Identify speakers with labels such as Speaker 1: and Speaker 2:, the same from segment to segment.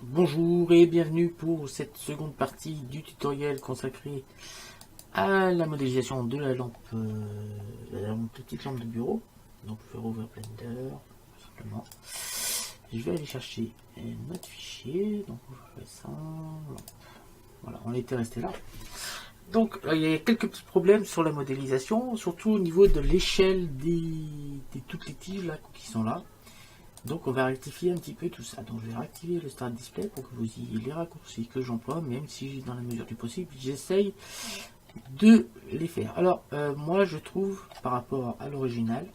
Speaker 1: Bonjour et bienvenue pour cette seconde partie du tutoriel consacré à la modélisation de la petite lampe de bureau. Donc je vais rouvrir Blender, tout simplement. Je vais aller chercher notre fichier, donc je fais ça. Voilà, on était resté là. Donc il y a quelques petits problèmes sur la modélisation, surtout au niveau de l'échelle des toutes les tiges là, qui sont là. Donc on va rectifier un petit peu tout ça. Donc je vais réactiver le Start Display pour que vous ayez les raccourcis que j'emploie, même si dans la mesure du possible j'essaye de les faire. Alors moi je trouve par rapport à l'original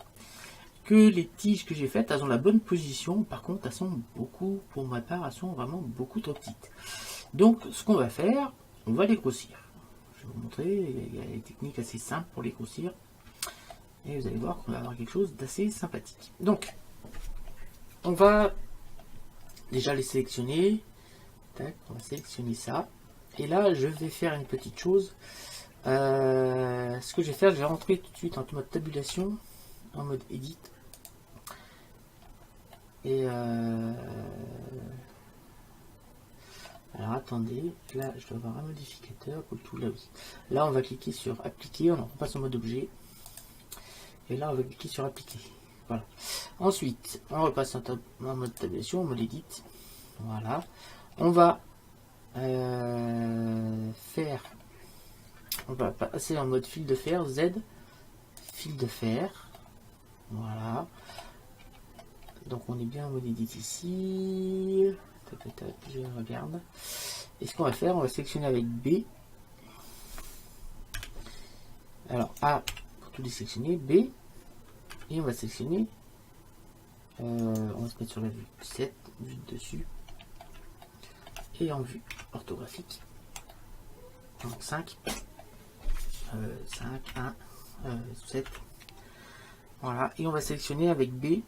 Speaker 1: que les tiges que j'ai faites, elles ont la bonne position. Par contre elles sont beaucoup, pour ma part, elles sont vraiment beaucoup trop petites. Donc ce qu'on va faire, on va les grossir. Je vais vous montrer, il y a des techniques assez simples pour les grossir. Et vous allez voir qu'on va avoir quelque chose d'assez sympathique. Donc on va déjà les sélectionner. Tac, on va sélectionner ça. Et là, je vais faire une petite chose. Ce que je vais faire, je vais rentrer tout de suite en mode tabulation, en mode edit. Et alors attendez, là je dois avoir un modificateur pour tout là aussi. Là on va cliquer sur appliquer, on passe en mode objet. Et là on va cliquer sur appliquer. Voilà. Ensuite, on repasse en mode tabulation, en mode edit. Voilà. On va on va passer en mode fil de fer, Z, fil de fer. Voilà. Donc on est bien en mode edit ici. Je regarde. Et ce qu'on va faire, on va sélectionner avec B. Alors A pour tout les sélectionner, B. Et on va sélectionner, on va se mettre sur la vue 7, vue de dessus, et en vue orthographique. Donc 5, 5, 1, 7. Voilà, et on va sélectionner avec B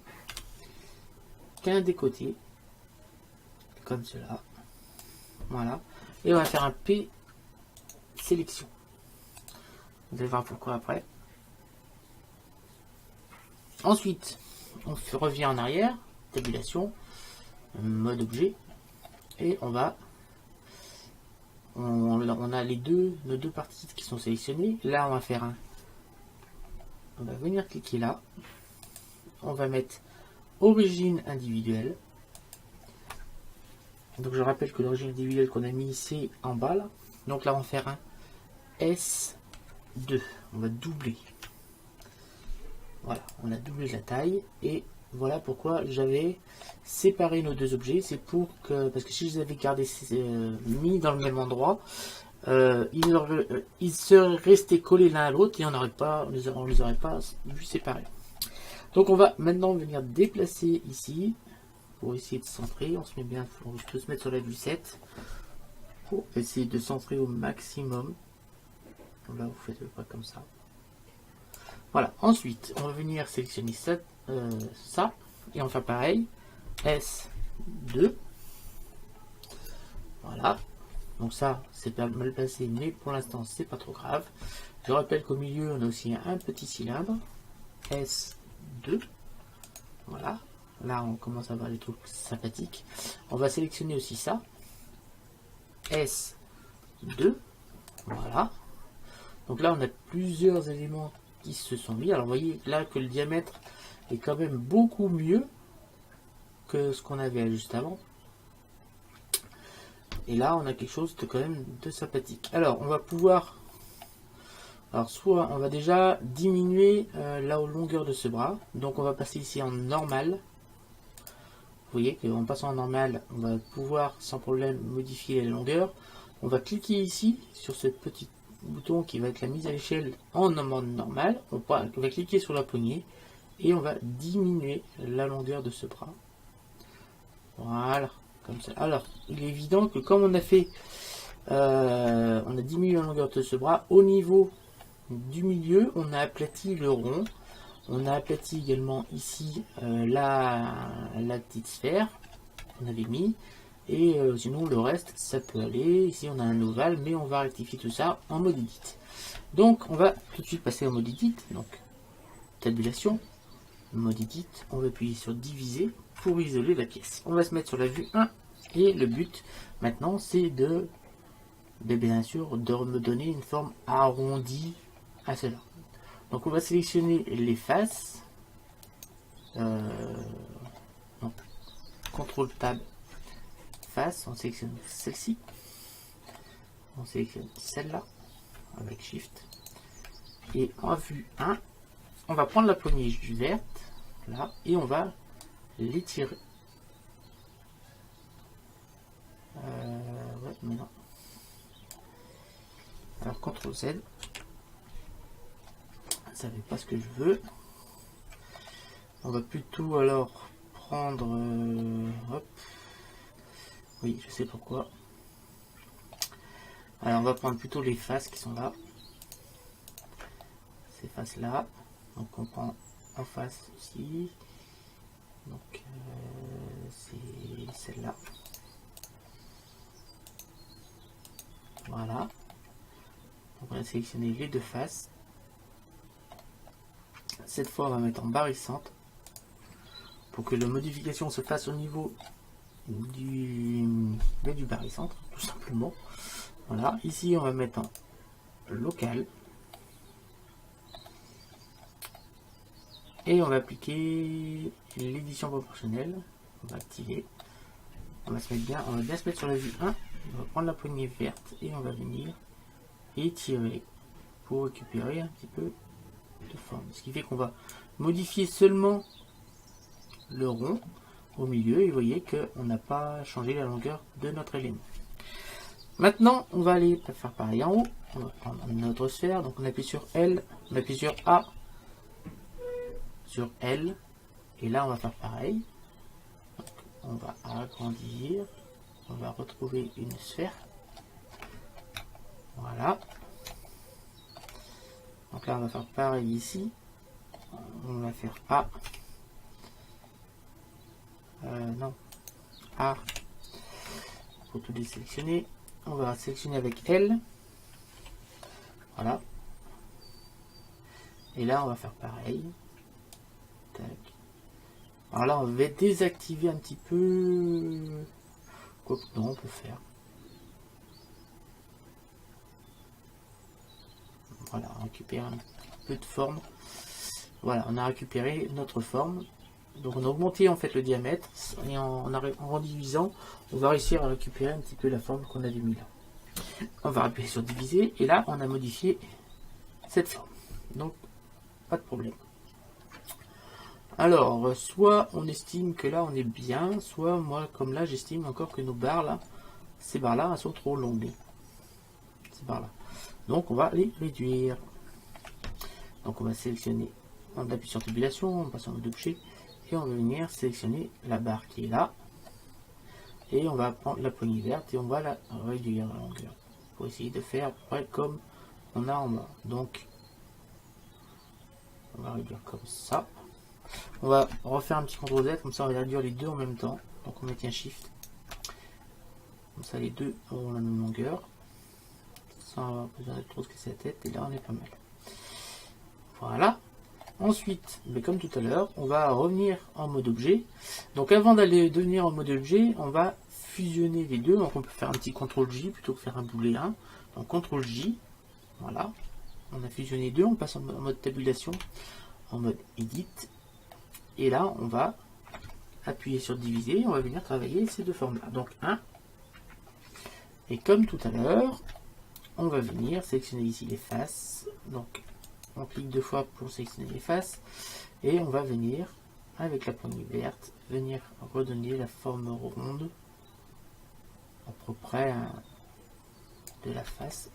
Speaker 1: qu'un des côtés, comme cela. Voilà, et on va faire un P sélection. Vous allez voir pourquoi après. Ensuite, on revient en arrière, tabulation, mode objet, et on va, on a nos deux parties qui sont sélectionnées. Là, on va faire on va venir cliquer là, on va mettre origine individuelle. Donc je rappelle que l'origine individuelle qu'on a mis c'est en bas là. Donc là, on va faire un S2, on va doubler. Voilà, on a doublé la taille et voilà pourquoi j'avais séparé nos deux objets. C'est pour que, parce que si je les avais gardés mis dans le même endroit, ils seraient restés collés l'un à l'autre et on les aurait pas vu séparés. Donc on va maintenant venir déplacer ici pour essayer de centrer. On se met bien, on peut se mettre sur la vue 7 pour essayer de centrer au maximum. Là vous faites le pas comme ça. Voilà, ensuite on va venir sélectionner ça, et on fait pareil, S2. Voilà, donc ça c'est mal passé, mais pour l'instant c'est pas trop grave. Je rappelle qu'au milieu on a aussi un petit cylindre, S2. Voilà, là on commence à avoir des trucs sympathiques. On va sélectionner aussi ça, S2. Voilà, donc là on a plusieurs éléments qui se sont mis. Alors vous voyez là que le diamètre est quand même beaucoup mieux que ce qu'on avait juste avant. Et là on a quelque chose de quand même de sympathique. Alors on va pouvoir, alors soit on va déjà diminuer la longueur de ce bras. Donc on va passer ici en normal. Vous voyez qu'en passant en normal, on va pouvoir sans problème modifier la longueur. On va cliquer ici sur ce petit bouton qui va être la mise à l'échelle en mode normal. On va cliquer sur la poignée et on va diminuer la longueur de ce bras. Voilà, comme ça. Alors, il est évident que comme on a fait, on a diminué la longueur de ce bras, au niveau du milieu, on a aplati le rond. On a aplati également ici la petite sphère qu'on avait mis. Et sinon le reste ça peut aller. Ici on a un ovale, mais on va rectifier tout ça en mode edit. Donc on va tout de suite passer en mode edit. Donc tabulation, mode edit, on va appuyer sur diviser pour isoler la pièce. On va se mettre sur la vue 1 Et le but maintenant, c'est de bien sûr de me donner une forme arrondie à cela. Donc on va sélectionner les faces. Donc, CTRL Tab face, on sélectionne celle-ci. On sélectionne celle-là avec Shift. Et en vue 1, on va prendre la poignée verte là et on va l'étirer. Ouais, mais non. Alors CTRL Z, ça fait pas ce que je veux. On va plutôt alors prendre hop. Oui, je sais pourquoi. Alors on va prendre plutôt les faces qui sont là. Ces faces là. Donc on prend en face aussi. Donc c'est celle-là. Voilà. Donc on va sélectionner les deux faces. Cette fois on va mettre en barrissante pour que la modification se fasse au niveau du barycentre, tout simplement. Voilà, ici on va mettre en local et on va appliquer l'édition proportionnelle. On va activer, on va se mettre bien, on va bien se mettre sur la vue 1. On va prendre la poignée verte et on va venir étirer pour récupérer un petit peu de forme, ce qui fait qu'on va modifier seulement le rond au milieu et vous voyez qu'on n'a pas changé la longueur de notre élément. Maintenant on va aller faire pareil en haut. On va prendre notre sphère, donc on appuie sur L, on appuie sur A, sur L, et là on va faire pareil. Donc, on va agrandir, on va retrouver une sphère. Voilà. Donc là on va faire pareil ici. On va faire A. Non. A. Pour tout désélectionner. On va sélectionner avec L. Voilà. Et là on va faire pareil. Tac. Alors là on va désactiver un petit peu. Quoi que non, on peut faire. Voilà, on récupère un peu de forme. Voilà, on a récupéré notre forme. Donc on a augmenté en fait le diamètre et en redivisant, on va réussir à récupérer un petit peu la forme qu'on avait mis là. On va appuyer sur diviser et là on a modifié cette forme. Donc pas de problème. Alors soit on estime que là on est bien, soit moi comme là j'estime encore que nos barres là, ces barres là elles sont trop longues. Ces barres là. Donc on va les réduire. Donc on va sélectionner, on appuie sur tabulation, on passe en mode objet. Et on va venir sélectionner la barre qui est là. Et on va prendre la poignée verte et on va la réduire la longueur. Pour essayer de faire à peu près comme on a en bas. Donc, on va réduire comme ça. On va refaire un petit CTRL Z, comme ça on va réduire les deux en même temps. Donc on maintient Shift. Comme ça les deux auront la même longueur. Sans avoir besoin de trop se casser la tête. Et là on est pas mal. Voilà. Ensuite, mais comme tout à l'heure, on va revenir en mode objet. Donc avant d'aller devenir en mode objet, on va fusionner les deux. Donc on peut faire un petit CTRL J plutôt que faire un boulet 1. Donc CTRL J, voilà. On a fusionné deux, on passe en mode tabulation, en mode edit. Et là, on va appuyer sur diviser, on va venir travailler ces deux formes-là. Donc 1. Et comme tout à l'heure, on va venir sélectionner ici les faces. Donc on clique deux fois pour sélectionner les faces et on va venir avec la poignée verte venir redonner la forme ronde à peu près de la face.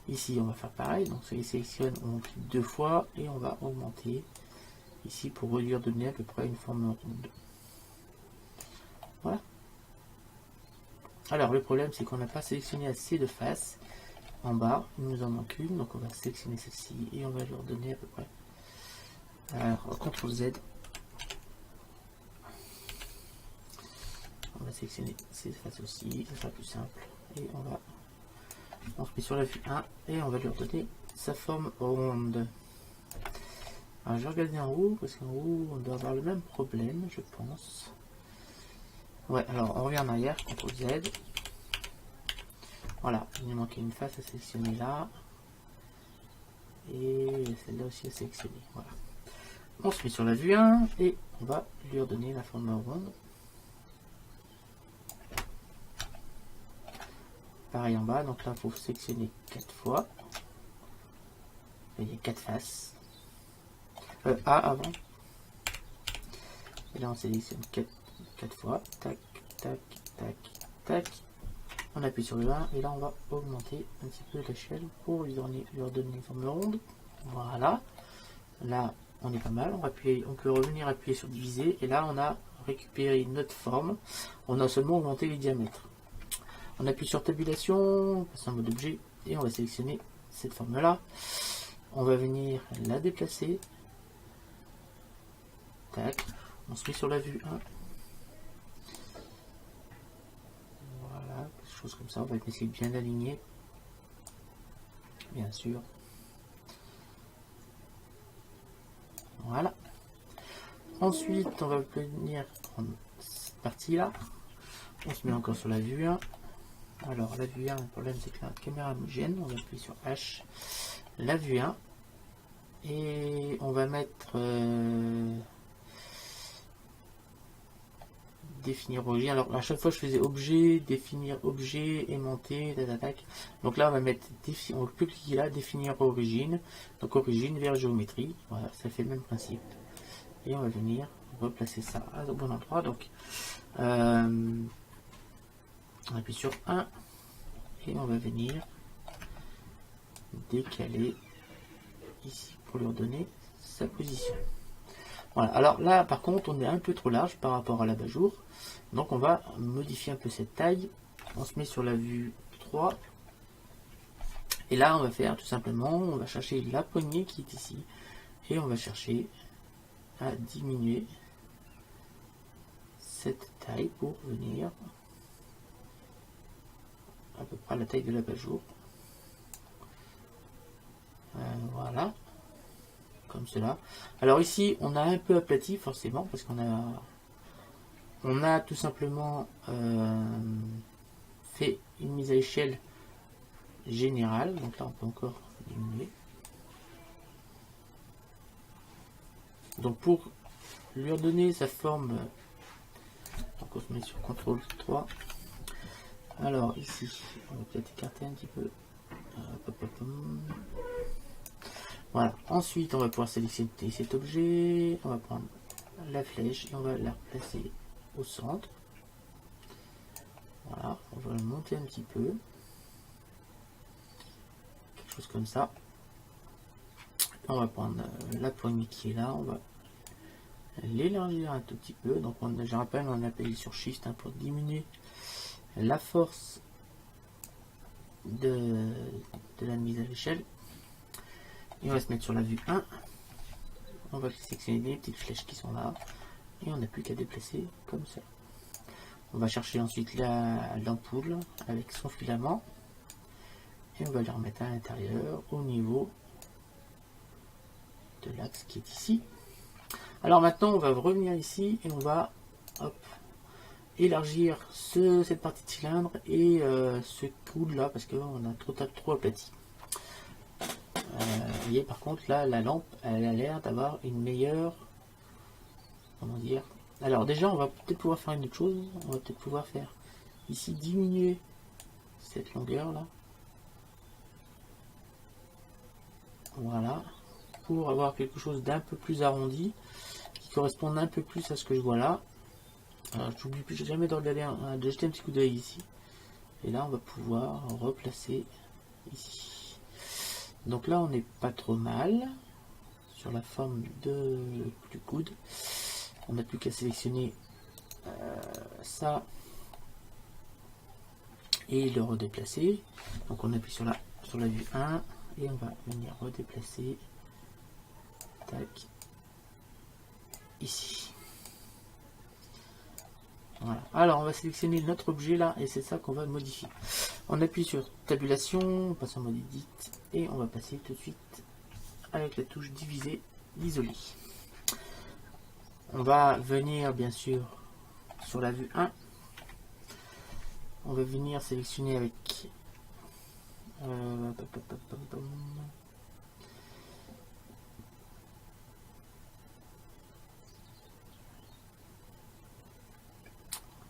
Speaker 1: Ici on va faire pareil, donc ça les sélectionne, on clique deux fois et on va augmenter ici pour réduire, donner à peu près une forme ronde. Voilà. Alors le problème c'est qu'on n'a pas sélectionné assez de faces. En bas, il nous en manque une, donc on va sélectionner celle-ci et on va lui redonner à peu près. Alors, CTRL Z. On va sélectionner ces faces aussi, ça sera plus simple. Et on se met sur la vue 1 et on va lui redonner sa forme ronde. Alors, je vais regarder en haut, parce qu'en haut, on doit avoir le même problème, je pense. Ouais, alors on revient en arrière, CTRL Z. Voilà, il nous manquait une face à sélectionner là. Et celle-là aussi à sélectionner. Voilà. On se met sur la vue 1 et on va lui redonner la forme ronde. Pareil en bas, donc là il faut sélectionner 4 fois. Il y a 4 faces. A avant. Et là on sélectionne 4 fois. Tac, tac, tac, tac. On appuie sur le 1 et là on va augmenter un petit peu l'échelle pour lui redonner une forme ronde. Voilà. Là on est pas mal. On peut revenir appuyer sur diviser et là on a récupéré notre forme. On a seulement augmenté les diamètres. On appuie sur tabulation, on passe en mode objet et on va sélectionner cette forme là. On va venir la déplacer. Tac. On se met sur la vue 1. Voilà, quelque chose comme ça. On va essayer de bien l'aligner. Bien sûr. Voilà. Ensuite, on va venir prendre cette partie là. On se met encore sur la vue 1. Alors, la vue 1, le problème c'est que la caméra me gêne. On va appuyer sur H. La vue 1. Et on va mettre définir origine. Alors à chaque fois je faisais objet, définir objet, aimanté, tac. Donc là on va mettre, on peut cliquer là, définir origine. Donc origine vers géométrie. Voilà, ça fait le même principe. Et on va venir replacer ça au bon endroit. Donc on appuie sur 1 et on va venir décaler ici pour lui redonner sa position. Voilà, alors là par contre on est un peu trop large par rapport à l'abat-jour, donc on va modifier un peu cette taille. On se met sur la vue 3 et là on va faire tout simplement, on va chercher la poignée qui est ici et on va chercher à diminuer cette taille pour venir à peu près à la taille de l'abat-jour. Voilà, comme cela. Alors ici on a un peu aplati forcément parce qu'on a tout simplement fait une mise à échelle générale. Donc là on peut encore diminuer. Donc pour lui redonner sa forme, donc on se met sur CTRL 3. Alors ici on va peut-être écarter un petit peu. Voilà, ensuite on va pouvoir sélectionner cet objet, on va prendre la flèche et on va la placer au centre. Voilà, on va le monter un petit peu, quelque chose comme ça. On va prendre la poignée qui est là, on va l'élargir un tout petit peu. Donc je rappelle, on appuie sur Shift pour diminuer la force de la mise à l'échelle. Et on va se mettre sur la vue 1. On va sélectionner les petites flèches qui sont là. Et on n'a plus qu'à déplacer comme ça. On va chercher ensuite l'ampoule avec son filament. Et on va le remettre à l'intérieur au niveau de l'axe qui est ici. Alors maintenant on va revenir ici et on va élargir cette partie de cylindre et ce coude là parce qu'on a trop aplati. Vous voyez par contre là la lampe elle a l'air d'avoir une meilleure, comment dire, alors déjà on va peut-être pouvoir faire une autre chose, on va peut-être pouvoir faire ici diminuer cette longueur là, voilà, pour avoir quelque chose d'un peu plus arrondi qui corresponde un peu plus à ce que je vois là. Alors j'oublie plus jamais de regarder, de jeter un petit coup d'œil ici et là on va pouvoir replacer ici. Donc là on n'est pas trop mal sur la forme du coude. On n'a plus qu'à sélectionner ça et le redéplacer. Donc on appuie sur la vue 1 et on va venir redéplacer, tac, ici. Voilà. Alors on va sélectionner notre objet là et c'est ça qu'on va modifier. On appuie sur tabulation, on passe en mode edit et on va passer tout de suite avec la touche diviser, l'isoler. On va venir bien sûr sur la vue 1 on va venir sélectionner avec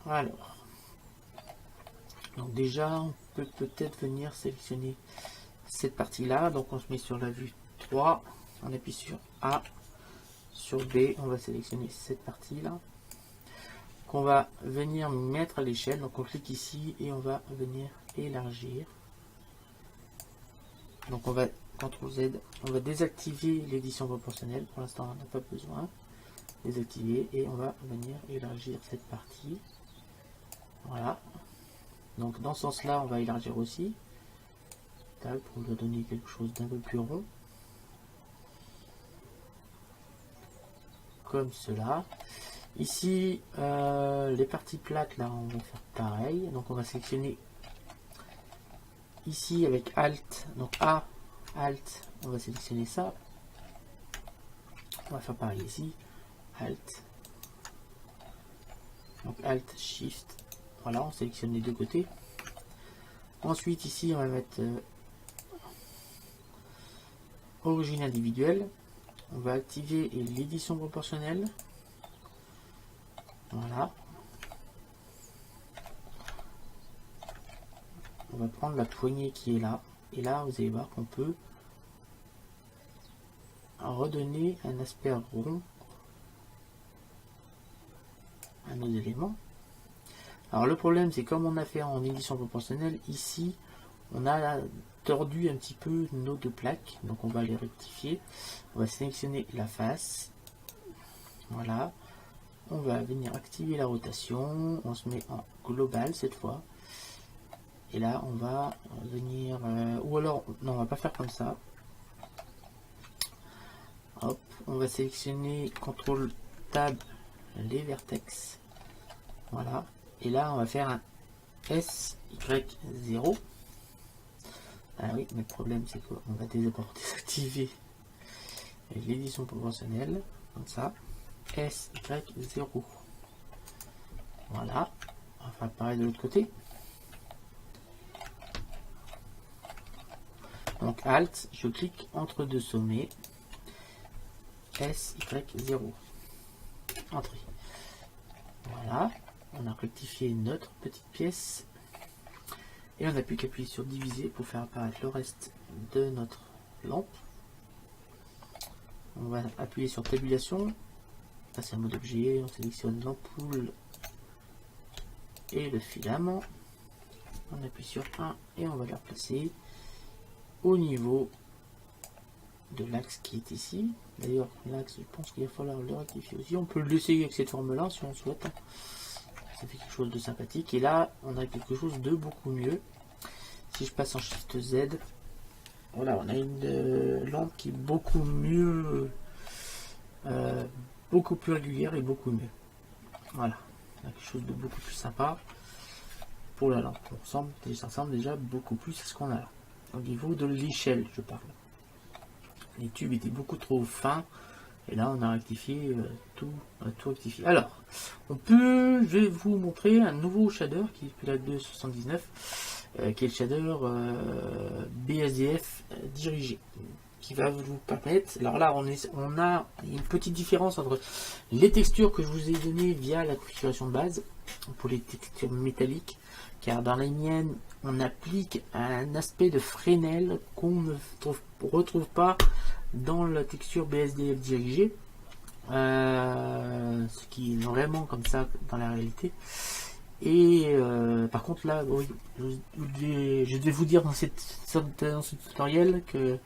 Speaker 1: alors, donc déjà on peut peut-être venir sélectionner cette partie là. Donc on se met sur la vue 3, on appuie sur A, sur B, on va sélectionner cette partie là qu'on va venir mettre à l'échelle. Donc on clique ici et on va venir élargir. Donc on va CTRL Z, on va désactiver l'édition proportionnelle, pour l'instant on n'a pas besoin, désactiver, et on va venir élargir cette partie. Voilà, donc dans ce sens là on va élargir aussi pour lui donner quelque chose d'un peu plus rond, comme cela. Ici les parties plates là on va faire pareil, donc on va sélectionner ici avec Alt, donc A, Alt, on va sélectionner ça, on va faire pareil ici, Alt, donc Alt, Shift, voilà, on sélectionne les deux côtés. Ensuite ici on va mettre origine individuelle, on va activer l'édition proportionnelle, voilà. On va prendre la poignée qui est là, et là vous allez voir qu'on peut redonner un aspect rond à nos éléments. Alors le problème c'est comme on a fait en édition proportionnelle, ici on a tordu un petit peu nos deux plaques, donc on va les rectifier. On va sélectionner la face, voilà, on va venir activer la rotation, on se met en global cette fois, et là on va venir ou alors non, on va pas faire comme ça. Hop, on va sélectionner CTRL Tab les vertex, voilà, et là on va faire un SY0. Ah oui, mais le problème c'est qu'on va d'abord désactiver l'édition proportionnelle, comme ça, SY0. Voilà, on va faire pareil de l'autre côté. Donc Alt, je clique entre deux sommets, SY0. Entrée. Voilà, on a rectifié notre petite pièce. Et on n'a plus qu'à appuyer sur diviser pour faire apparaître le reste de notre lampe. On va appuyer sur tabulation, passer en mode objet, on sélectionne l'ampoule et le filament. On appuie sur 1 et on va les replacer au niveau de l'axe qui est ici. D'ailleurs, l'axe, je pense qu'il va falloir le rectifier aussi. On peut le laisser avec cette forme-là si on souhaite. Ça fait quelque chose de sympathique. Et là, on a quelque chose de beaucoup mieux. Si je passe en Shift Z, voilà, on a une lampe qui est beaucoup mieux, beaucoup plus régulière et beaucoup mieux. Voilà, on a quelque chose de beaucoup plus sympa pour la lampe. Ça ressemble déjà beaucoup plus à ce qu'on a là. Au niveau de l'échelle, je parle. Les tubes étaient beaucoup trop fins. Et là, on a rectifié tout rectifié. Alors, je vais vous montrer un nouveau shader qui est la 279, qui est le shader BSDF dirigé, qui va vous permettre. Alors là, on a une petite différence entre les textures que je vous ai données via la configuration de base pour les textures métalliques, car dans les miennes, on applique un aspect de Fresnel qu'on ne retrouve pas dans la texture BSDF dirigée, ce qui est vraiment comme ça dans la réalité. Et par contre là, oui, je vais vous dire dans ce tutoriel que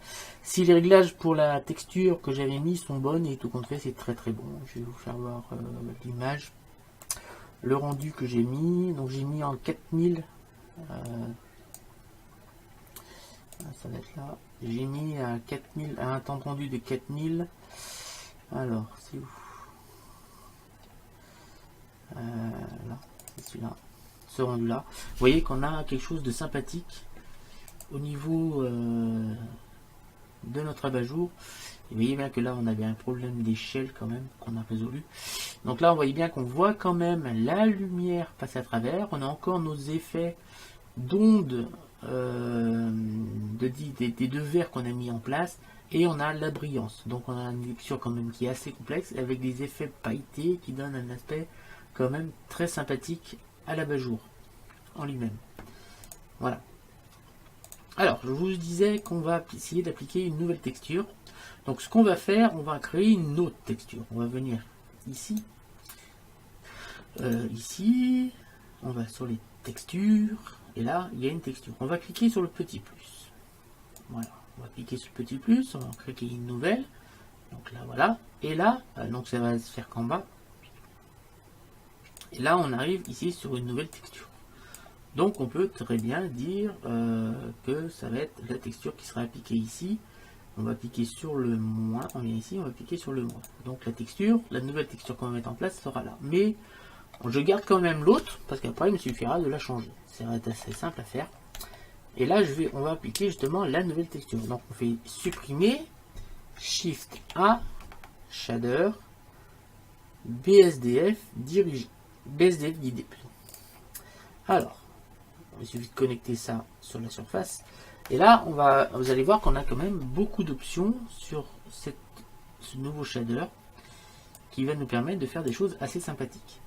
Speaker 1: si les réglages pour la texture que j'avais mis sont bonnes et tout compte fait, c'est très très bon. Je vais vous faire voir l'image, le rendu que j'ai mis. Donc j'ai mis en 4000. Ça va être là. J'ai mis à 4000, à un temps de rendu de 4000. Alors, c'est où? Là, c'est celui-là. Ce rendu-là. Vous voyez qu'on a quelque chose de sympathique au niveau de notre abat-jour. Et vous voyez bien que là on avait un problème d'échelle quand même qu'on a résolu. Donc là on voyait bien qu'on voit quand même la lumière passer à travers. On a encore nos effets d'ondes des deux verres qu'on a mis en place. Et on a la brillance. Donc on a une lecture quand même qui est assez complexe avec des effets pailletés qui donnent un aspect quand même très sympathique à l'abat-jour en lui-même. Voilà. Alors, je vous disais qu'on va essayer d'appliquer une nouvelle texture. Donc ce qu'on va faire, on va créer une autre texture. On va venir ici. Ici, on va sur les textures. Et là, il y a une texture. On va cliquer sur le petit plus. Voilà. On va cliquer sur le petit plus. On va cliquer une nouvelle. Donc là, voilà. Et là, donc ça va se faire qu'en bas. Et là, on arrive ici sur une nouvelle texture. Donc on peut très bien dire que ça va être la texture qui sera appliquée ici. On va cliquer sur le moins, on vient ici, on va cliquer sur le moins. Donc la texture, la nouvelle texture qu'on va mettre en place sera là. Mais je garde quand même l'autre, parce qu'après il me suffira de la changer. Ça va être assez simple à faire. Et là on va appliquer justement la nouvelle texture. Donc on fait supprimer, Shift A, Shader, BSDF, diriger, BSDF guidé. Alors, il suffit de connecter ça sur la surface. Et là, vous allez voir qu'on a quand même beaucoup d'options sur ce nouveau shader qui va nous permettre de faire des choses assez sympathiques.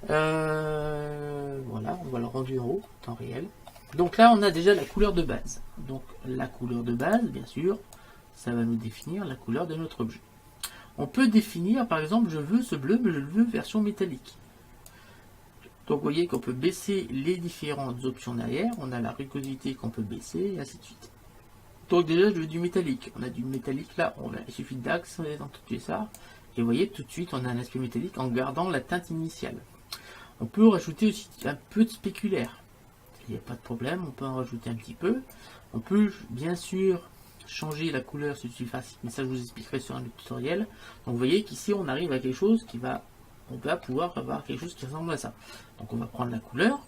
Speaker 1: Voilà, on va le rendre en haut, temps réel. Donc là, on a déjà la couleur de base. Donc la couleur de base, bien sûr, ça va nous définir la couleur de notre objet. On peut définir, par exemple, je veux ce bleu, mais je le veux version métallique. Donc vous voyez qu'on peut baisser les différentes options derrière. On a la rugosité qu'on peut baisser et ainsi de suite. Donc déjà je veux du métallique. On a du métallique là, il suffit d'accentuer ça. Et vous voyez tout de suite on a un aspect métallique en gardant la teinte initiale. On peut rajouter aussi un peu de spéculaire. Il n'y a pas de problème, on peut en rajouter un petit peu. On peut bien sûr changer la couleur sur surface, mais ça je vous expliquerai sur un autre tutoriel. Donc vous voyez qu'ici on arrive à quelque chose qui va... On va pouvoir avoir quelque chose qui ressemble à ça. Donc on va prendre la couleur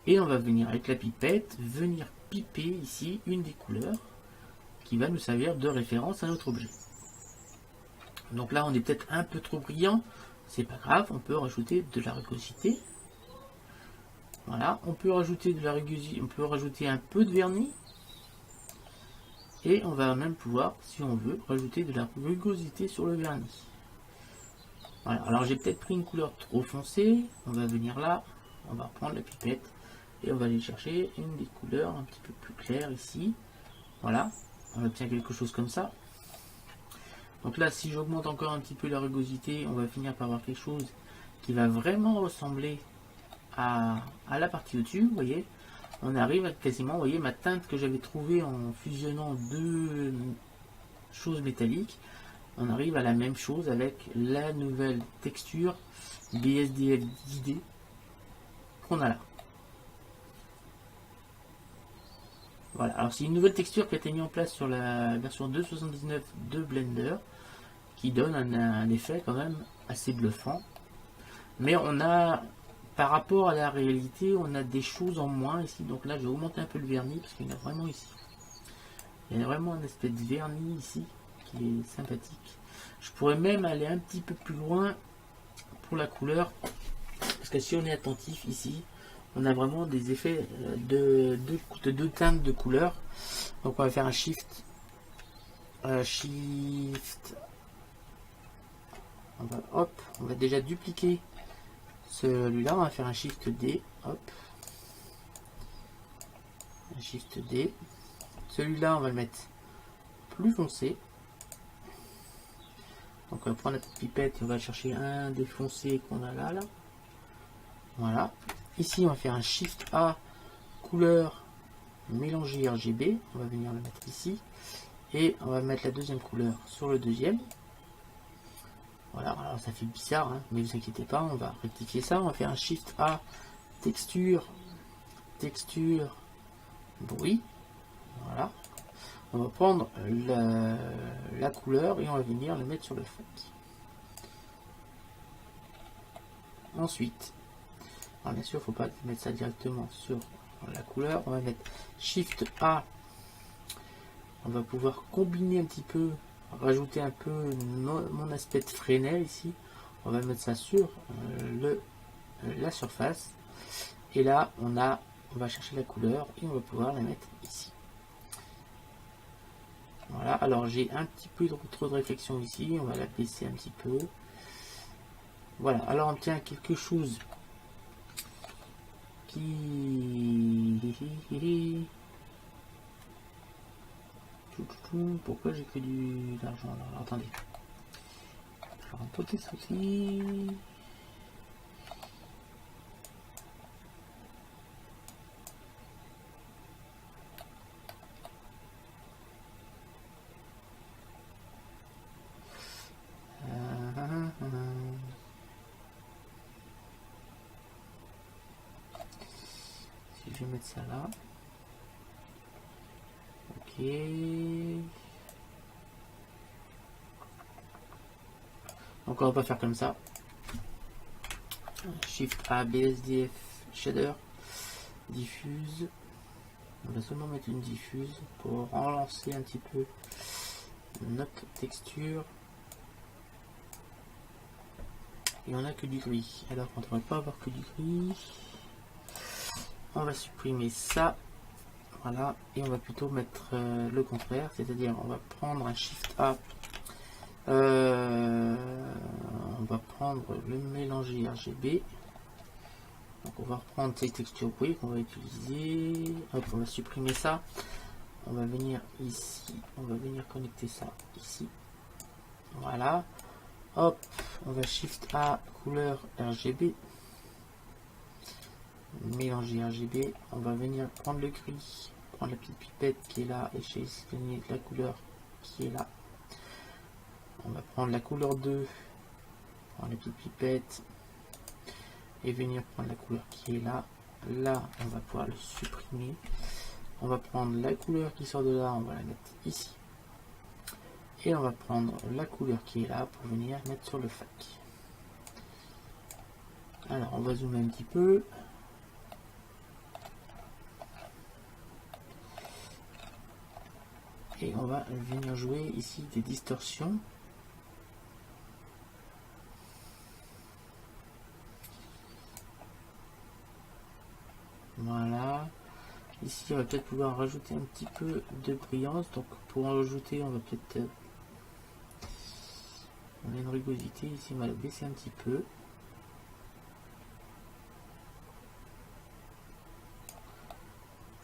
Speaker 1: et on va venir avec la pipette, venir piper ici une des couleurs qui va nous servir de référence à notre objet. Donc là on est peut-être un peu trop brillant, c'est pas grave, on peut rajouter de la rugosité. Voilà, on peut rajouter de la rugosité, on peut rajouter un peu de vernis. Et on va même pouvoir, si on veut, rajouter de la rugosité sur le vernis. Voilà, alors j'ai peut-être pris une couleur trop foncée, on va venir là, on va prendre la pipette et on va aller chercher une des couleurs un petit peu plus claires ici. Voilà, on obtient quelque chose comme ça. Donc là, si j'augmente encore un petit peu la rugosité, on va finir par avoir quelque chose qui va vraiment ressembler à la partie au-dessus, vous voyez. On arrive à quasiment, vous voyez, ma teinte que j'avais trouvée en fusionnant deux choses métalliques. On arrive à la même chose avec la nouvelle texture BSDF guidée qu'on a là. Voilà, alors c'est une nouvelle texture qui a été mise en place sur la version 2.79 de Blender qui donne un effet quand même assez bluffant. Mais on a, par rapport à la réalité, on a des choses en moins ici. Donc là, je vais augmenter un peu le vernis parce qu'il y en a vraiment ici. Il y a vraiment un aspect de vernis ici qui est sympathique. Je pourrais même aller un petit peu plus loin pour la couleur, parce que si on est attentif ici, on a vraiment des effets de deux teintes de couleur. Donc on va faire un shift, on va déjà dupliquer celui-là, on va faire un shift D, hop, un shift D. Celui-là on va le mettre plus foncé. Donc on va prendre la petite pipette et on va chercher un des foncés qu'on a là. Voilà. Ici on va faire un Shift A, couleur mélanger RGB. On va venir le mettre ici. Et on va mettre la deuxième couleur sur le deuxième. Voilà, alors ça fait bizarre, hein, mais vous inquiétez pas, on va rectifier ça. On va faire un Shift A, texture, bruit. Voilà. On va prendre la couleur et on va venir le mettre sur le fond. Ensuite, alors bien sûr, il ne faut pas mettre ça directement sur la couleur. On va mettre Shift A, on va pouvoir combiner un petit peu, rajouter un peu mon aspect de Fresnel ici. On va mettre ça sur la surface. Et là, on va chercher la couleur et on va pouvoir la mettre ici. Voilà, alors j'ai un petit peu trop de réflexion ici, on va la baisser un petit peu. Voilà, alors on tient quelque chose qui... Pourquoi j'ai que de l'argent là? Alors, attendez. Je vais un peu de soucis. Si je vais mettre ça là. Ok. Donc on va pas faire comme ça. Shift A, BSDF, shader, diffuse. On va seulement mettre une diffuse pour relancer un petit peu notre texture. Et on a que du gris. Alors on ne devrait pas avoir que du gris. On va supprimer ça. Voilà. Et on va plutôt mettre le contraire. C'est-à-dire on va prendre un Shift A. On va prendre le mélanger RGB. Donc on va reprendre ces textures bruit qu'on va utiliser. Hop, on va supprimer ça. On va venir ici. On va venir connecter ça ici. Voilà. Hop, on va Shift A, couleur RGB. Mélanger RGB. On va venir prendre le gris. Prendre la petite pipette qui est là. Et sélectionner la couleur qui est là. On va prendre la couleur 2. Prendre la petite pipette. Et venir prendre la couleur qui est là. Là, on va pouvoir le supprimer. On va prendre la couleur qui sort de là. On va la mettre ici. Et on va prendre la couleur qui est là pour venir mettre sur le fac. Alors, on va zoomer un petit peu. Et on va venir jouer ici des distorsions. Voilà. Ici, on va peut-être pouvoir rajouter un petit peu de brillance. Donc, pour en rajouter, on va peut-être... On a une rugosité. Ici, on va la baisser un petit peu.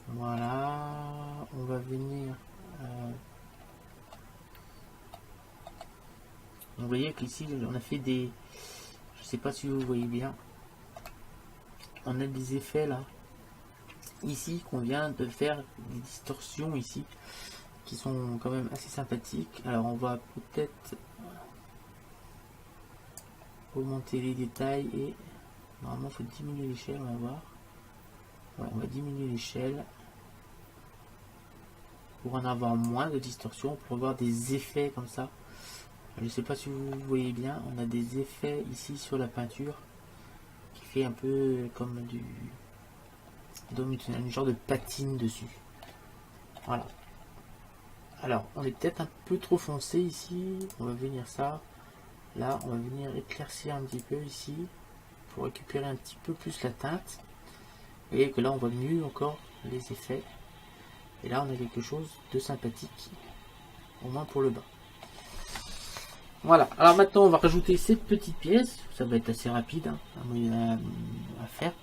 Speaker 1: Voilà. On va venir... Vous voyez qu'ici, on a fait des... Je sais pas si vous voyez bien. On a des effets là. Ici, qu'on vient de faire des distorsions ici. Qui sont quand même assez sympathiques. Alors, on va peut-être... augmenter les détails et... Normalement, il faut diminuer l'échelle, on va voir. Ouais, on va diminuer l'échelle. Pour en avoir moins de distorsion. Pour avoir des effets comme ça. Je ne sais pas si vous voyez bien, on a des effets ici sur la peinture qui fait un peu comme du... donne un genre de patine dessus. Voilà. Alors, on est peut-être un peu trop foncé ici. On va venir ça. Là, on va venir éclaircir un petit peu ici pour récupérer un petit peu plus la teinte. Vous voyez que là, on voit mieux encore les effets. Et là, on a quelque chose de sympathique, au moins pour le bas. Voilà, alors maintenant on va rajouter cette petite pièce, ça va être assez rapide hein, à faire.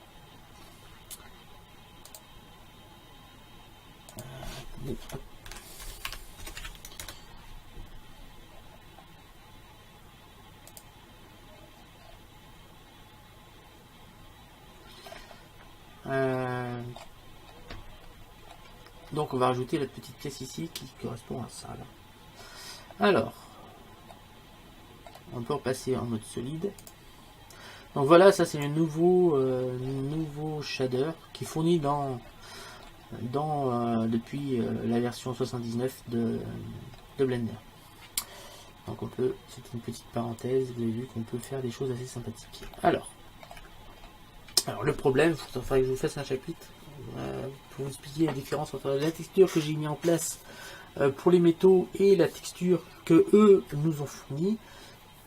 Speaker 1: Donc on va rajouter la petite pièce ici qui correspond à ça. Là. Alors, on peut repasser en mode solide. Donc voilà, ça c'est le nouveau shader qui est fourni depuis la version 79 de Blender. Donc on peut, c'est une petite parenthèse, vous avez vu qu'on peut faire des choses assez sympathiques. Alors le problème, il faudrait que je vous fasse un chapitre pour vous expliquer la différence entre la texture que j'ai mis en place pour les métaux et la texture que eux nous ont fourni,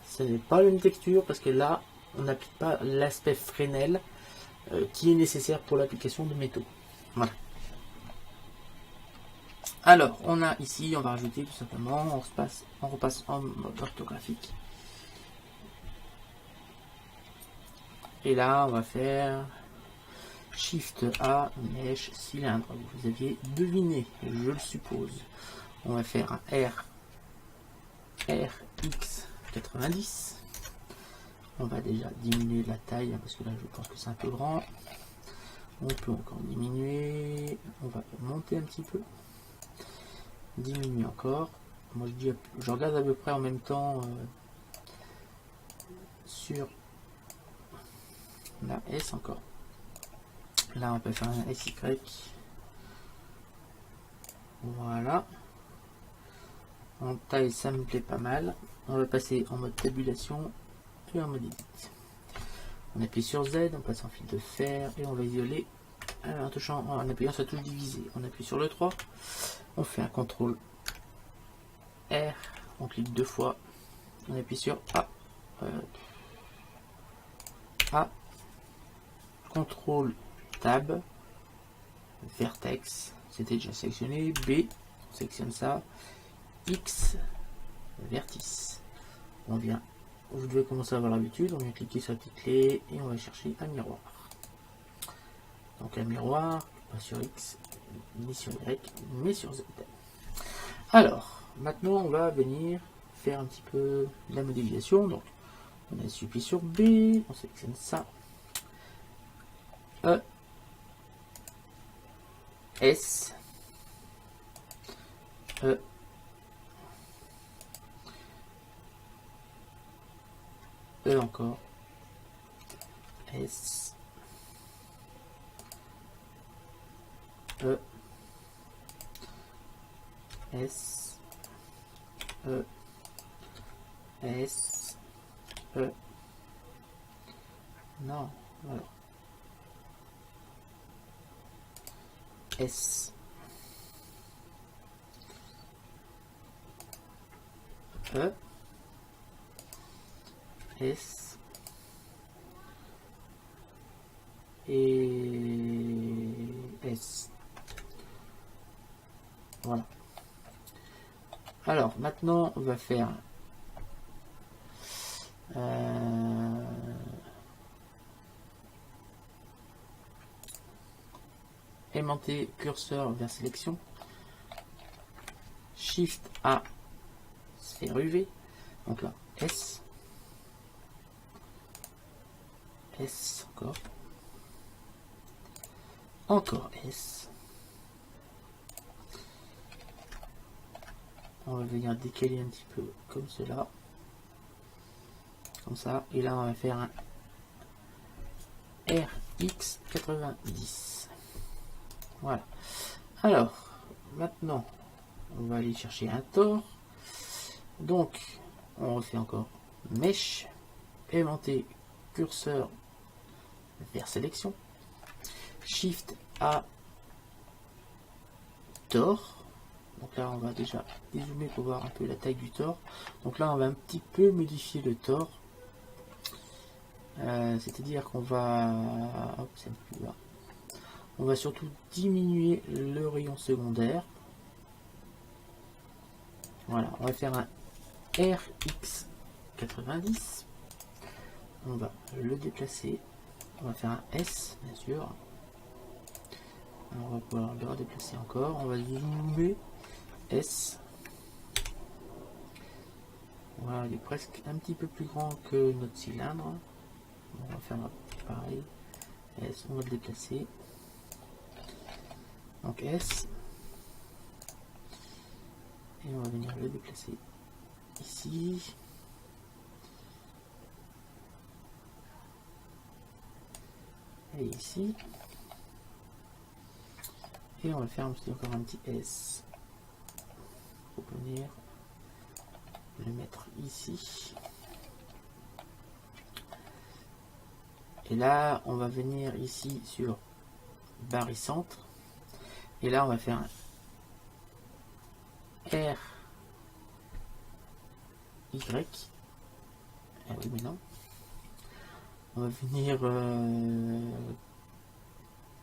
Speaker 1: ce n'est pas la même texture parce que là, on n'applique pas l'aspect Fresnel qui est nécessaire pour l'application de métaux. Voilà. Alors, on a ici, on va rajouter tout simplement, on repasse en mode orthographique. Et là, on va faire Shift A, mèche, cylindre. Vous aviez deviné, je le suppose. On va faire un RX 90. On va déjà diminuer la taille, parce que là, je pense que c'est un peu grand. On peut encore diminuer. On va monter un petit peu. Diminuer encore. Moi, je regarde à peu près en même temps sur la S encore. Là, on peut faire un SY. Voilà. En taille, ça me plaît pas mal. On va passer en mode tabulation et en mode edit. On appuie sur Z, on passe en fil de fer et on va isoler en touchant, en appuyant sur la touche diviser. On appuie sur le 3. On fait un CTRL R. On clique 2 fois. On appuie sur A. A. CTRL Tab. Vertex. C'était déjà sélectionné. B. On sélectionne ça. X. Vertice. On vient. Vous devez commencer à avoir l'habitude. On vient cliquer sur la petite clé et on va chercher un miroir. Donc un miroir, pas sur X, ni sur Y, mais sur Z. Alors, maintenant on va venir faire un petit peu la modélisation. Donc, on appuie sur B, on sélectionne ça. E, S, E, E encore, S, E, S, E, S, E, non, alors, S, E, S, et S. Voilà. Alors, maintenant, on va faire aimanter curseur vers sélection. Shift A, sphère UV. Donc là, S. S encore. Encore S. On va venir décaler un petit peu comme cela. Comme ça. Et là, on va faire un RX90. Voilà. Alors, maintenant, on va aller chercher un tore. Donc, on refait encore mèche, aimanter curseur vers sélection. Shift A, tore. Donc là, on va déjà dézoomer pour voir un peu la taille du tore. Donc là, on va un petit peu modifier le tore. C'est-à-dire qu'on va... Hop, c'est un peu plus bas. On va surtout diminuer le rayon secondaire. Voilà, on va faire un RX90. On va le déplacer. On va faire un S, bien sûr. On va pouvoir le redéplacer encore. On va zoomer. S. Voilà, il est presque un petit peu plus grand que notre cylindre. On va faire pareil. S, on va le déplacer. Donc S. Et on va venir le déplacer ici. Et ici. Et on va faire encore un petit S. Pour venir le mettre ici. Et là, on va venir ici sur barycentre. Et là, on va faire R, Y. Ah oui, mais non. On va venir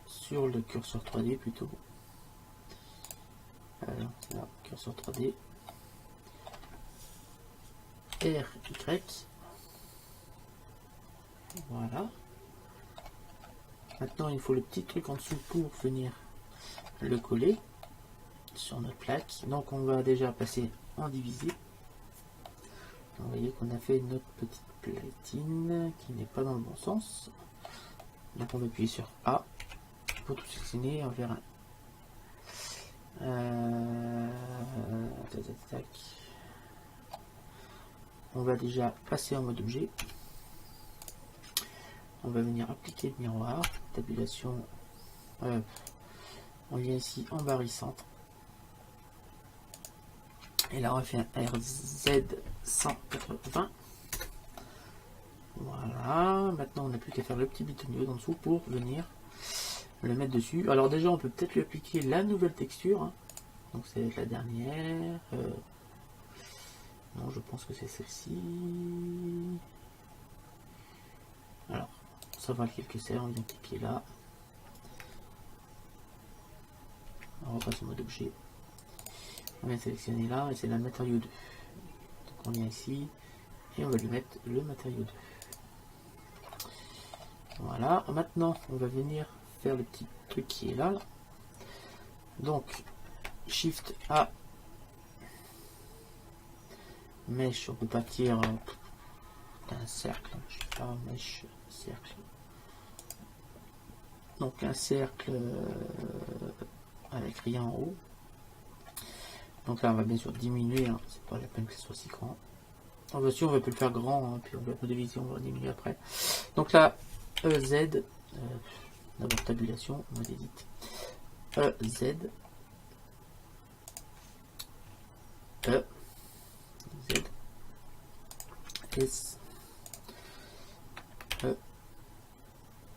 Speaker 1: sur le curseur 3D plutôt. Alors, là, curseur 3D. R, Y. Voilà. Maintenant, il faut le petit truc en dessous pour venir le coller sur notre plaque. Donc, on va déjà passer en divisé. Vous voyez qu'on a fait notre petite platine qui n'est pas dans le bon sens. Donc, on va appuyer sur A pour tout sélectionner. On verra. On va déjà passer en mode objet. On va venir appliquer le miroir, tabulation. On vient ici en barycentre. Et là on fait un RZ180. Voilà. Maintenant on n'a plus qu'à faire le petit bitonnier en dessous pour venir le mettre dessus. Alors déjà on peut peut-être lui appliquer la nouvelle texture. Hein. Donc c'est la dernière. Non, je pense que c'est celle-ci. Alors, ça va quelques serres, on vient cliquer là. On repasse en mode objet. On vient sélectionner là et c'est la matériau 2. Donc on vient ici et on va lui mettre le matériau 2. Voilà, maintenant on va venir faire le petit truc qui est là. Donc, Shift A. Mèche, on peut partir d'un cercle, je sais pas, mèche, cercle. Donc un cercle avec rien en haut. Donc là on va bien sûr diminuer, hein. C'est pas la peine que ce soit si grand. En version on va peut le faire grand, hein, puis on va modéliser, on va diminuer après. Donc là EZ, d'abord tabulation, on édite. EZ, E, Z, S, E,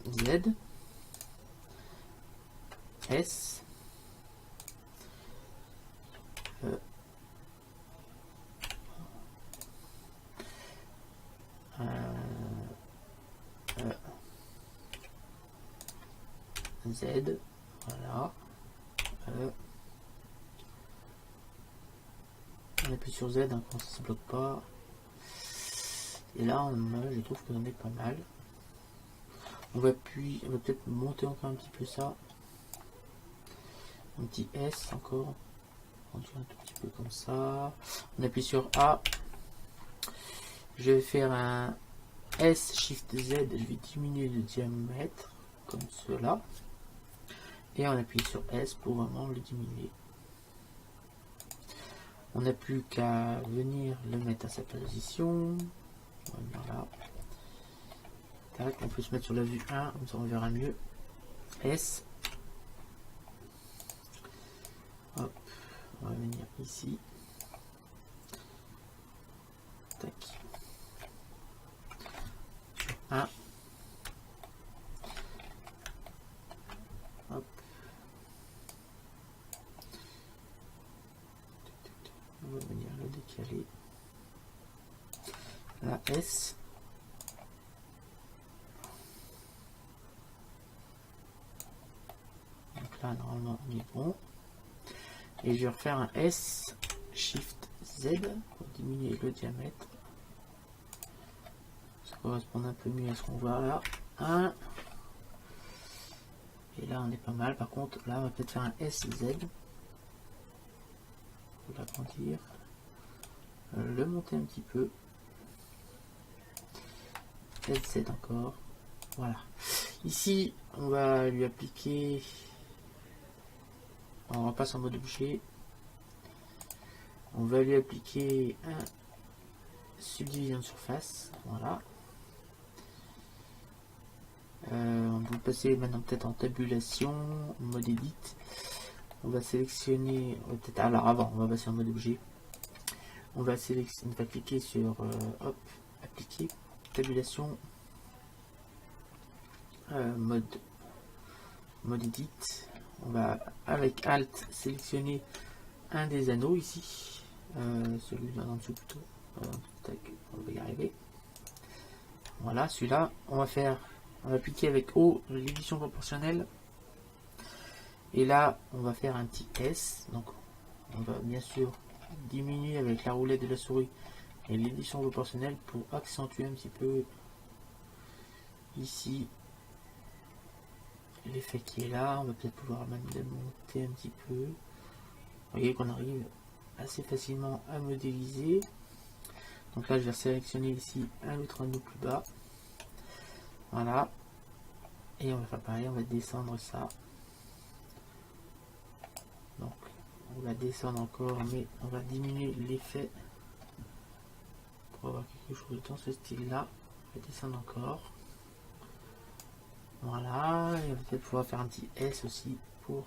Speaker 1: Z, S, E, Z, voilà, on appuie sur Z hein, quand ça ne se bloque pas. Et là, je trouve qu'on est pas mal. On va peut-être monter encore un petit peu ça. Un petit S encore. On dirait un tout petit peu comme ça. On appuie sur A. Je vais faire un S Shift Z. Je vais diminuer le diamètre comme cela. Et on appuie sur S pour vraiment le diminuer. On n'a plus qu'à venir le mettre à sa position. On va venir là. Tac, on peut se mettre sur la vue 1, comme ça on verra mieux. S. Hop, on va venir ici. Tac. Sur 1. Hop. On va venir le décaler. La S. Donc là, normalement, on est bon. Et je vais refaire un S, Shift Z pour diminuer le diamètre. Ça correspond un peu mieux à ce qu'on voit là. 1. Et là, on est pas mal. Par contre, là, on va peut-être faire un SZ. Pour l'agrandir. Le monter un petit peu. SZ encore. Voilà. Ici, on va lui appliquer. On repasse en mode objet. On va lui appliquer un subdivision de surface. Voilà. On va passer maintenant peut-être en tabulation, en mode edit. On va sélectionner. Peut-être alors avant, on va passer en mode objet. On va sélectionner, on va cliquer sur hop, appliquer, tabulation, mode edit. On va avec Alt sélectionner un des anneaux ici, celui là en dessous plutôt. Tac, on va y arriver. Voilà, celui-là, on va appliquer avec O l'édition proportionnelle. Et là, on va faire un petit S. Donc, on va bien sûr diminuer avec la roulette de la souris et l'édition proportionnelle pour accentuer un petit peu ici l'effet qui est là. On va peut-être pouvoir même démonter un petit peu. Vous voyez qu'on arrive assez facilement à modéliser. Donc là, je vais sélectionner ici un autre anneau plus bas. Voilà. Et on va faire pareil, on va descendre ça. Donc, on va descendre encore, mais on va diminuer l'effet pour avoir quelque chose dans ce style-là. On va descendre encore. Voilà. Et on va peut-être pouvoir faire un petit S aussi pour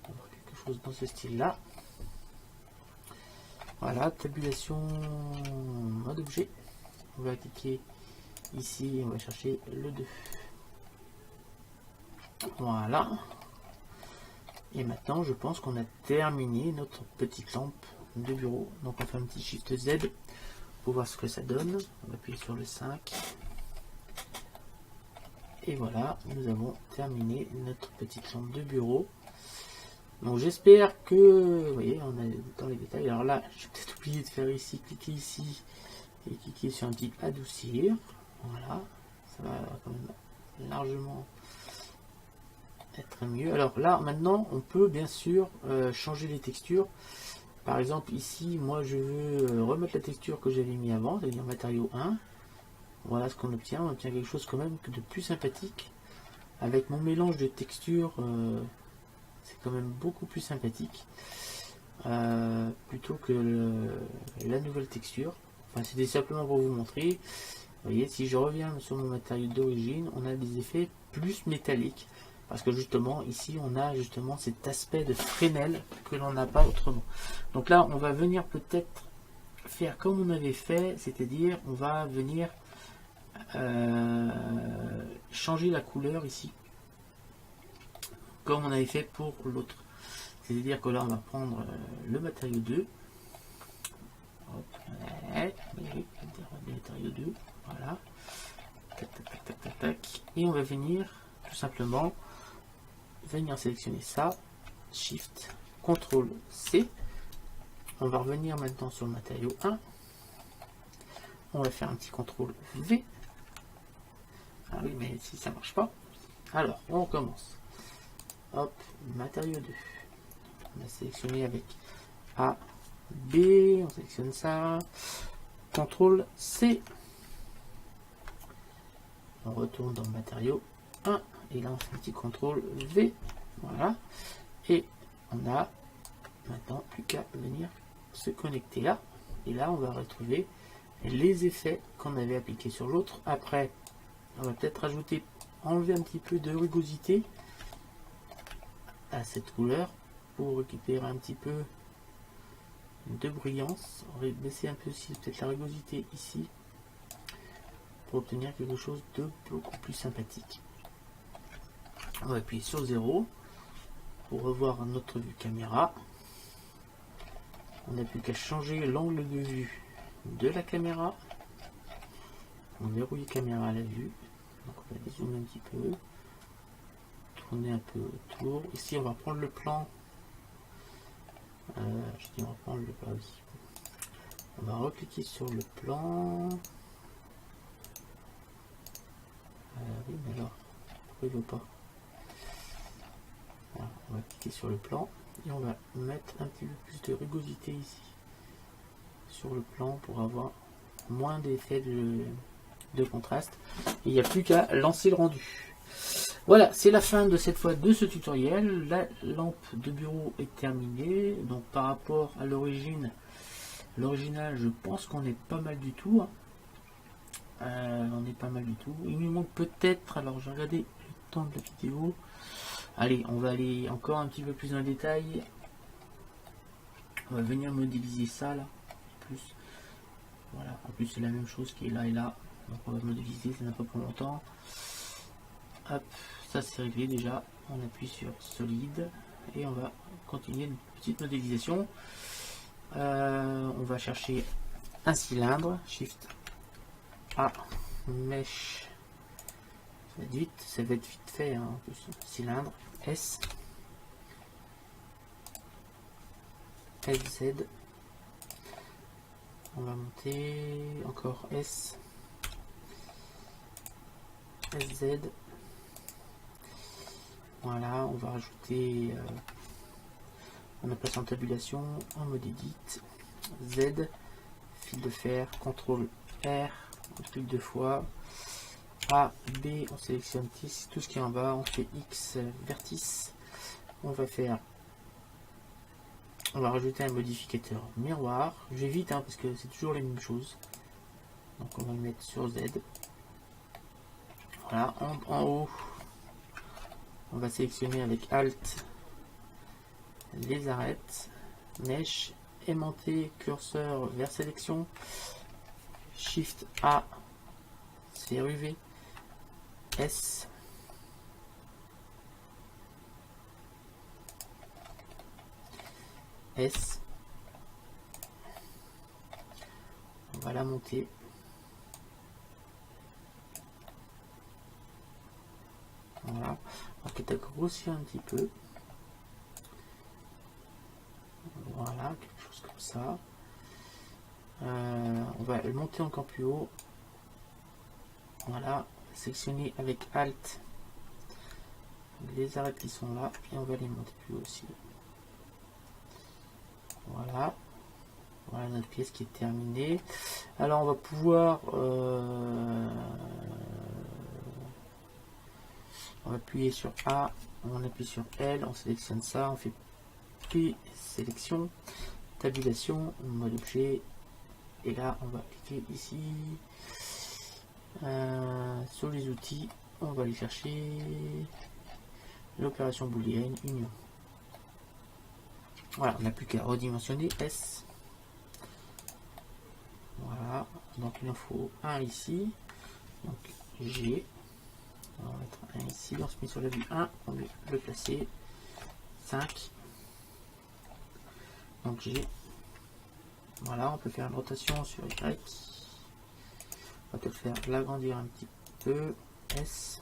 Speaker 1: avoir quelque chose dans ce style-là. Voilà, tabulation mode objet. On va cliquer ici, on va chercher le 2. Voilà. Et maintenant, je pense qu'on a terminé notre petite lampe de bureau. Donc on fait un petit Shift Z pour voir ce que ça donne. On va appuyer sur le 5. Et voilà, nous avons terminé notre petite lampe de bureau. Donc j'espère que, vous voyez, on est dans les détails. Alors là, j'ai peut-être oublié de faire ici, cliquer ici et cliquer sur un petit adoucir. Voilà, ça va quand même largement être mieux. Alors là, maintenant, on peut bien sûr changer les textures. Par exemple, ici, moi, je veux remettre la texture que j'avais mis avant, c'est-à-dire matériau 1. Voilà ce qu'on obtient. On obtient quelque chose quand même de plus sympathique. Avec mon mélange de textures, c'est quand même beaucoup plus sympathique. Plutôt que la nouvelle texture. Enfin, c'était simplement pour vous montrer. Vous voyez, si je reviens sur mon matériau d'origine, on a des effets plus métalliques. Parce que justement, ici, on a justement cet aspect de Fresnel que l'on n'a pas autrement. Donc là, on va venir peut-être faire comme on avait fait, c'est-à-dire, on va venir changer la couleur ici, comme on avait fait pour l'autre. C'est-à-dire que là, on va prendre le matériau 2. Hop, le matériau 2, voilà. Tac, tac, tac, tac, tac, tac. Et on va venir tout simplement venir sélectionner ça, Shift, CTRL C. On va revenir maintenant sur le matériau 1. On va faire un petit CTRL V. Ah oui, mais si ça marche pas. Alors, on recommence. Hop, matériau 2. On va sélectionner avec A, B, on sélectionne ça. CTRL C. On retourne dans le matériau 1. Et là, on fait un petit CTRL V. Voilà. Et on a maintenant plus qu'à venir se connecter là. Et là, on va retrouver les effets qu'on avait appliqués sur l'autre. Après, on va peut-être rajouter, enlever un petit peu de rugosité à cette couleur pour récupérer un petit peu de brillance. On va baisser un peu aussi peut-être la rugosité ici pour obtenir quelque chose de beaucoup plus sympathique. On va appuyer sur 0 pour revoir notre vue caméra. On n'a plus qu'à changer l'angle de vue de la caméra. On verrouille caméra à la vue. Donc on va dézoomer un petit peu. Tourner un peu autour. Ici on va prendre le plan. Je dis on va prendre le plan aussi. On va recliquer sur le plan. Oui mais alors, pourquoi il veut pas? Voilà, on va cliquer sur le plan et on va mettre un petit peu plus de rugosité ici sur le plan pour avoir moins d'effet de contraste. Il n'y a plus qu'à lancer le rendu. Voilà, c'est la fin de cette fois de ce tutoriel. La lampe de bureau est terminée. Donc par rapport à l'original, je pense qu'on est pas mal du tout. On est pas mal du tout. Il nous manque peut-être, alors j'ai regardé le temps de la vidéo. Allez, on va aller encore un petit peu plus dans le détail. On va venir modéliser ça là. Plus. Voilà, en plus c'est la même chose qui est là et là. Donc on va modéliser, ça n'a pas pour longtemps. Hop, ça c'est réglé déjà. On appuie sur solide. et on va continuer une petite modélisation. On va chercher un cylindre, Shift A, Mesh, ça va être vite fait, hein, en plus. Cylindre, S, LZ, on va monter, encore S, LZ, voilà, on va rajouter, on a passé en tabulation, en mode edit, Z, fil de fer, CTRL R, on clique deux fois, A, B, on sélectionne tout ce qui est en bas, on fait X, vertice, on va rajouter un modificateur miroir, je vais vite, hein, parce que c'est toujours les mêmes choses, donc on va le mettre sur Z, voilà, en haut, on va sélectionner avec Alt les arêtes, Mesh, aimanté, curseur vers sélection, Shift A, sphère UV, S, S, on va la monter, voilà, on va grossir un petit peu, voilà, quelque chose comme ça, on va le monter encore plus haut, voilà, sélectionner avec Alt les arêtes qui sont là, et on va les monter plus haut aussi, voilà. Voilà notre pièce qui est terminée. Alors on va pouvoir on va appuyer sur A, on appuie sur L, on sélectionne ça, on fait P sélection, tabulation, mode objet, et là on va cliquer ici sur les outils, on va aller chercher l'opération booléenne union. Voilà, on n'a plus qu'à redimensionner S. Voilà, donc il en faut un ici, donc G, on va mettre un ici, on se met sur la vue 1, on va le placer, 5, donc G, voilà, on peut faire une rotation sur Y, on va peut-être faire l'agrandir un petit peu, S,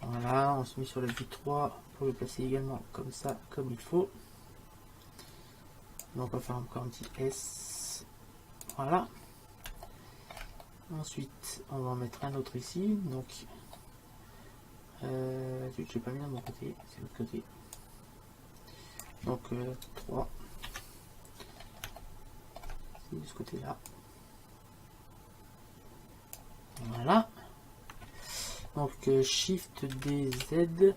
Speaker 1: voilà, on se met sur la vue 3 pour le placer également comme ça, comme il faut, donc on va faire encore un petit S, voilà. Ensuite, on va en mettre un autre ici. Donc, je n'ai pas mis de mon côté, c'est l'autre côté. Donc, 3. C'est de ce côté-là. Voilà. Donc, Shift DZ.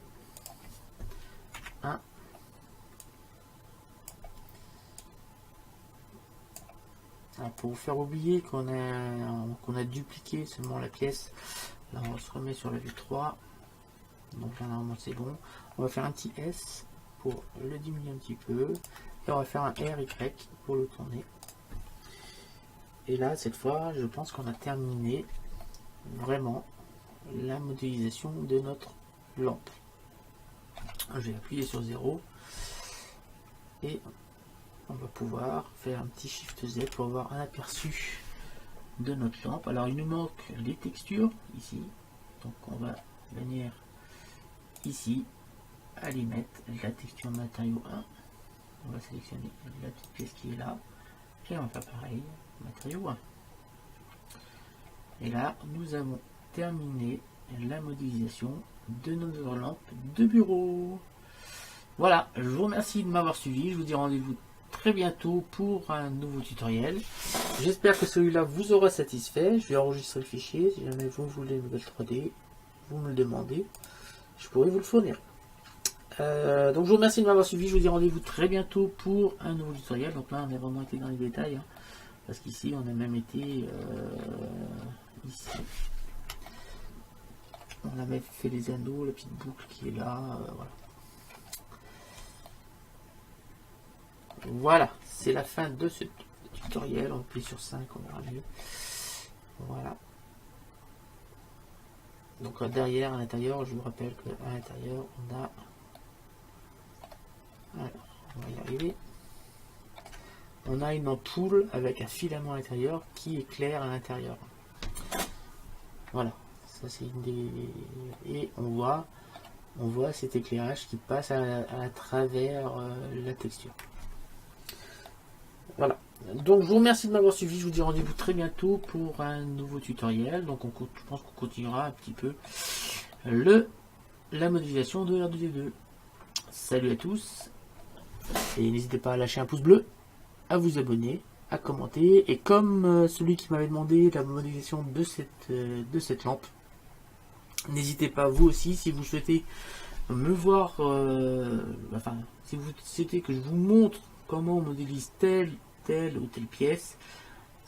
Speaker 1: 1. Alors, pour vous faire oublier qu'on a dupliqué seulement la pièce, là on se remet sur la vue 3. Donc là normalement c'est bon. On va faire un petit S pour le diminuer un petit peu. Et on va faire un RY pour le tourner. Et là cette fois je pense qu'on a terminé vraiment la modélisation de notre lampe. Je vais appuyer sur 0. Et on va pouvoir faire un petit Shift Z pour avoir un aperçu de notre lampe. Alors il nous manque les textures ici, donc on va venir ici, aller mettre la texture matériau 1, on va sélectionner la petite pièce qui est là, et on va faire pareil, matériau 1. Et là nous avons terminé la modélisation de notre lampe de bureau. Voilà, je vous remercie de m'avoir suivi, je vous dis rendez-vous très bientôt pour un nouveau tutoriel. J'espère que celui-là vous aura satisfait. Je vais enregistrer le fichier. Si jamais vous voulez une nouvelle 3D, vous me le demandez. Je pourrai vous le fournir. Donc je vous remercie de m'avoir suivi. Je vous dis rendez-vous très bientôt pour un nouveau tutoriel. Donc là on a vraiment été dans les détails. Hein, parce qu'ici on a même été ici. On a même fait les anneaux, la petite boucle qui est là. Voilà. Voilà, c'est la fin de ce tutoriel. On appuie sur 5, on verra mieux. Voilà. Donc derrière, à l'intérieur, je vous rappelle qu'à l'intérieur, on a Alors, on va y arriver. On a une ampoule avec un filament à l'intérieur qui éclaire à l'intérieur. Voilà, ça c'est une des... Et on voit cet éclairage qui passe à travers la texture. Voilà. Donc je vous remercie de m'avoir suivi. Je vous dis rendez-vous très bientôt pour un nouveau tutoriel. Donc je pense qu'on continuera un petit peu la modélisation de R2D2. Salut à tous. Et n'hésitez pas à lâcher un pouce bleu, à vous abonner, à commenter. Et comme celui qui m'avait demandé la modélisation de cette lampe, n'hésitez pas vous aussi si vous souhaitez me voir, enfin si vous souhaitez que je vous montre comment on modélise telle ou telle pièce,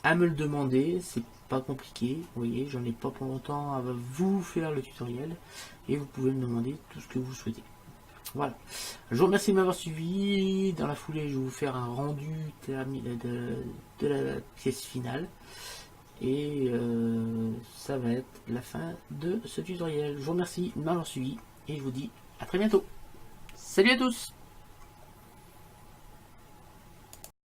Speaker 1: à me le demander. C'est pas compliqué, vous voyez, j'en ai pas pour longtemps à vous faire le tutoriel et vous pouvez me demander tout ce que vous souhaitez. Voilà, je vous remercie de m'avoir suivi. Dans la foulée, je vais vous faire un rendu de la pièce finale et ça va être la fin de ce tutoriel. Je vous remercie de m'avoir suivi et je vous dis à très bientôt. Salut à tous.